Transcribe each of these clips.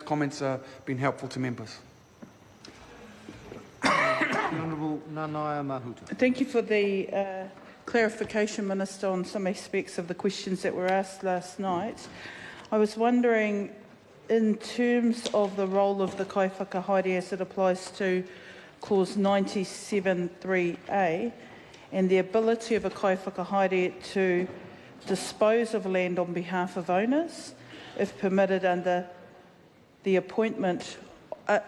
comments have been helpful to members. The Honourable Nanaia Mahuta. Thank you for the clarification, Minister, on some aspects of the questions that were asked last night. I was wondering, in terms of the role of the kaiwhakahaere as it applies to Clause 97.3a, and the ability of a kaiwhakahaere to dispose of land on behalf of owners, if permitted under the appointment,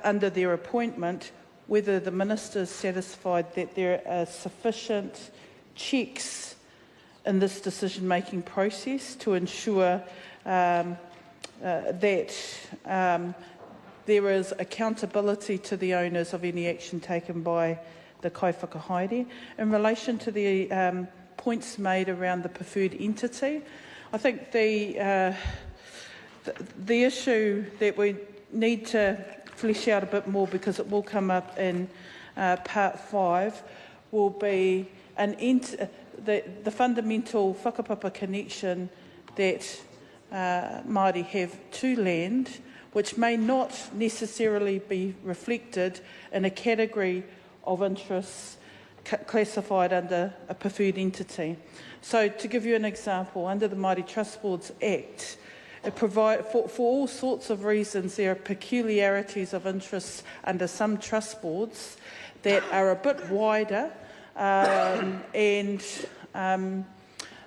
under their appointment, whether the Minister is satisfied that there are sufficient checks in this decision-making process to ensure that there is accountability to the owners of any action taken by the kaiwhakahaere. In relation to the points made around the preferred entity, I think the issue that we need to flesh out a bit more, because it will come up in part 5, will be the fundamental whakapapa connection that Māori have to land, which may not necessarily be reflected in a category of interests classified under a preferred entity. So, to give you an example, under the Māori Trust Boards Act, it provides for all sorts of reasons. There are peculiarities of interests under some trust boards that are a bit wider and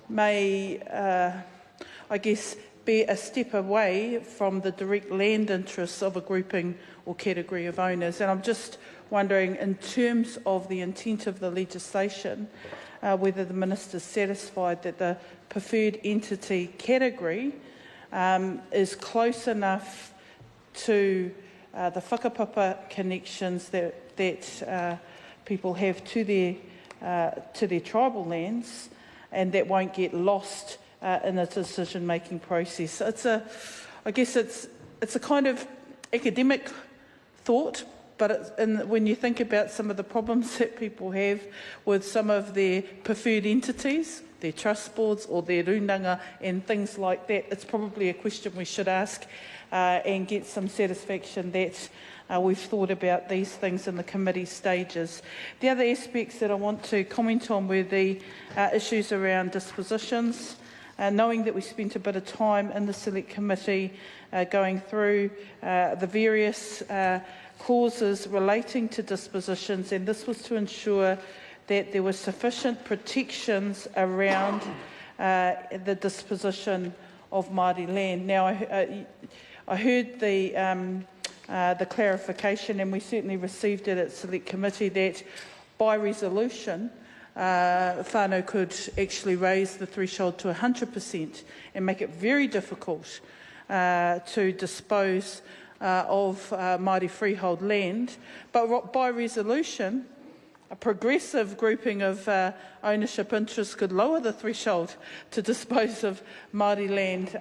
may, I guess, be a step away from the direct land interests of a grouping or category of owners. And I'm just wondering, in terms of the intent of the legislation, whether the Minister is satisfied that the preferred entity category is close enough to the whakapapa connections that people have to their tribal lands, and that won't get lost in the decision-making process. So I guess it's a kind of academic thought, but when you think about some of the problems that people have with some of their preferred entities, their trust boards or their runanga and things like that, it's probably a question we should ask and get some satisfaction that we've thought about these things in the committee stages. The other aspects that I want to comment on were the issues around dispositions. Knowing that we spent a bit of time in the Select Committee going through the various clauses relating to dispositions, and this was to ensure that there were sufficient protections around the disposition of Māori land. Now, I heard the clarification, and we certainly received it at Select Committee, that by resolution, whānau could actually raise the threshold to 100% and make it very difficult to dispose of Māori freehold land. But by resolution, a progressive grouping of ownership interests could lower the threshold to dispose of Māori land.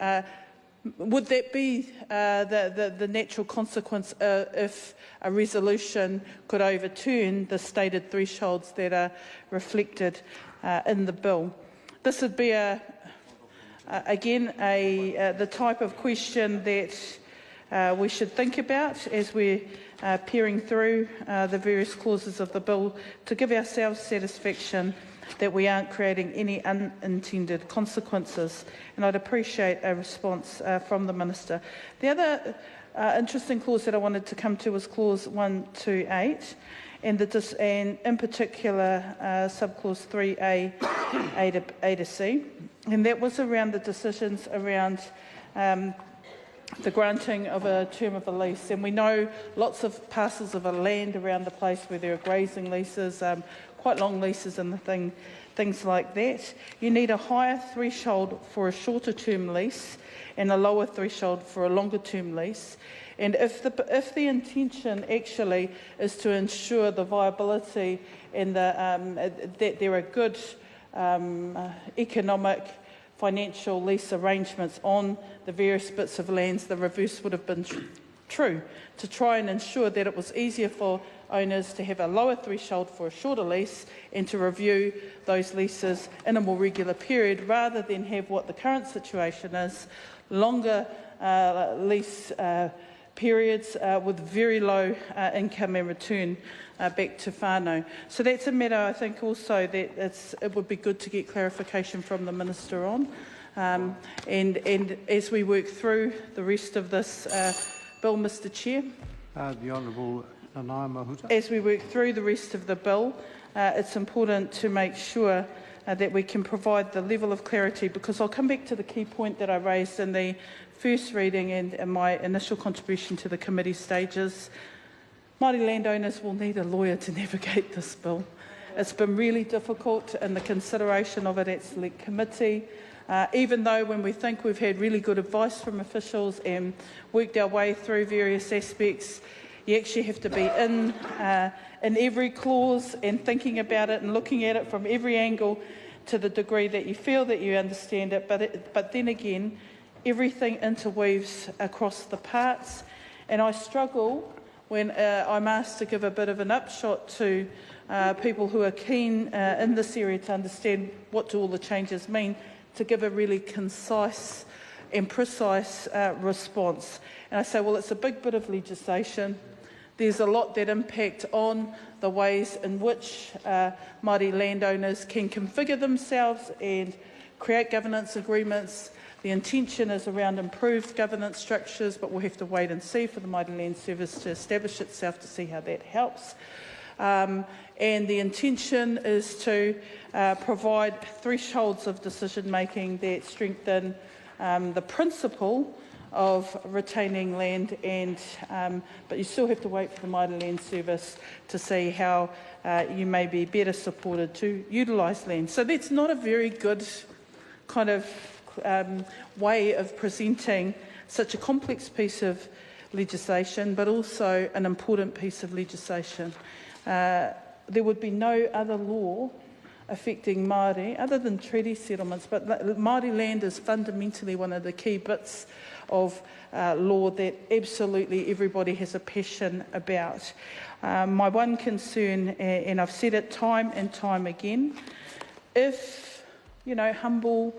Would that be the natural consequence if a resolution could overturn the stated thresholds that are reflected in the bill? This would be, again, the type of question that we should think about as we're peering through the various clauses of the bill, to give ourselves satisfaction that we aren't creating any unintended consequences. And I'd appreciate a response from the Minister. The other interesting clause that I wanted to come to was clause 128, and in particular subclause 3A, A to C, and that was around the decisions around the granting of a term of a lease. And we know lots of parcels of land around the place where there are grazing leases, quite long leases and things like that. You need a higher threshold for a shorter term lease and a lower threshold for a longer term lease. And if the intention actually is to ensure the viability and that there are good economic, financial lease arrangements on the various bits of lands, the reverse would have been true, to try and ensure that it was easier for owners to have a lower threshold for a shorter lease and to review those leases in a more regular period, rather than have what the current situation is, longer lease periods with very low income and return back to whānau. So that's a matter I think also that it would be good to get clarification from the Minister on. And as we work through the rest of this bill, Mr Chair. The Honourable Nanaia Mahuta. As we work through the rest of the bill, it's important to make sure that we can provide the level of clarity, because I'll come back to the key point that I raised in the first reading and my initial contribution to the committee stages. Māori landowners will need a lawyer to navigate this bill. It's been really difficult in the consideration of it at Select Committee, even though when we think we've had really good advice from officials and worked our way through various aspects, you actually have to be in every clause and thinking about it and looking at it from every angle to the degree that you feel that you understand it. But then again, everything interweaves across the parts, and I struggle when I'm asked to give a bit of an upshot to people who are keen in this area to understand what do all the changes mean, to give a really concise and precise response. And I say, well, it's a big bit of legislation. There's a lot that impact on the ways in which Māori landowners can configure themselves and create governance agreements. The intention is around improved governance structures, but we'll have to wait and see for the Māori Land Service to establish itself to see how that helps. And the intention is to provide thresholds of decision-making that strengthen the principle of retaining land, but you still have to wait for the Māori Land Service to see how you may be better supported to utilise land. So that's not a very good kind of way of presenting such a complex piece of legislation, but also an important piece of legislation. There would be no other law affecting Māori other than treaty settlements, but Māori land is fundamentally one of the key bits of law that absolutely everybody has a passion about. My one concern, and I've said it time and time again, if, humble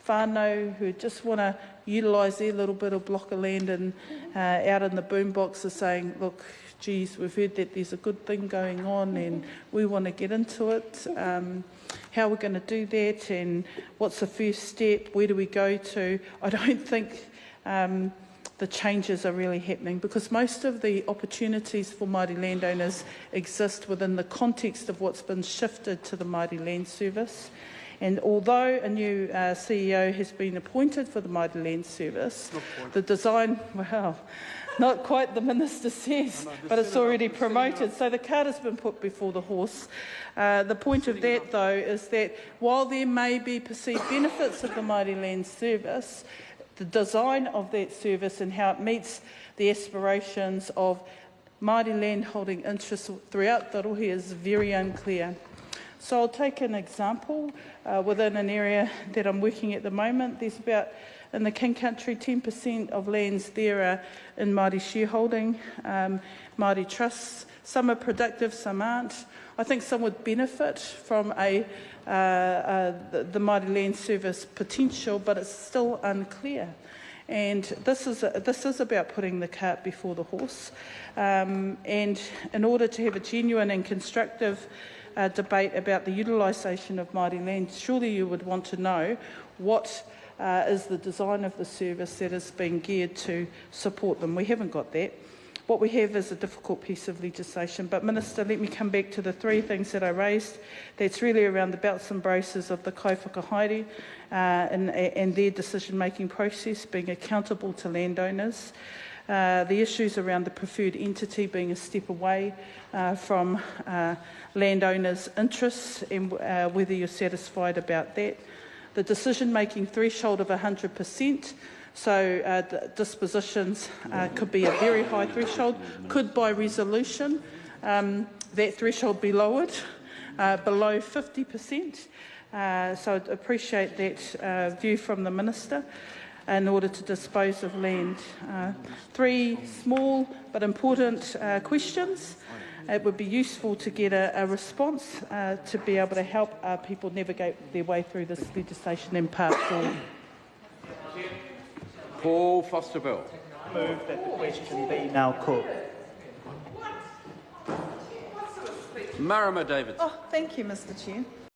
whānau who just want to utilise their little bit of block of land and out in the boombox are saying, look, geez, we've heard that there's a good thing going on and we want to get into it. How we're going to do that and what's the first step, where do we go to? I don't think the changes are really happening, because most of the opportunities for Māori landowners exist within the context of what's been shifted to the Māori Land Service. And although a new CEO has been appointed for the Māori Land Service, the design, well, not quite the Minister says, but it's already promoted. So the cart has been put before the horse. The point of that, though, is that while there may be perceived benefits of the Māori Land Service, the design of that service and how it meets the aspirations of Māori landholding interests throughout the rohe is very unclear. So I'll take an example within an area that I'm working at the moment. There's about, in the King Country, 10% of lands there are in Māori shareholding, Māori trusts. Some are productive, some aren't. I think some would benefit from the Māori Land Service potential, but it's still unclear. And this is about putting the cart before the horse. And in order to have a genuine and constructive debate about the utilisation of Māori land, surely you would want to know what is the design of the service that is being geared to support them. We haven't got that. What we have is a difficult piece of legislation. But Minister, let me come back to the three things that I raised. That's really around the belts and braces of the kaiwhakahaere and their decision-making process, being accountable to landowners. The issues around the preferred entity being a step away from landowners' interests and whether you're satisfied about that. The decision-making threshold of 100%. So dispositions could be a very high threshold, could by resolution that threshold be lowered below 50%. So I'd appreciate that view from the Minister in order to dispose of land. Three small but important questions. It would be useful to get a response to be able to help people navigate their way through this legislation in Part 4. Paul Foster-Bill. move that the question be now called. Marama David. Oh, thank you, Mr. Chair.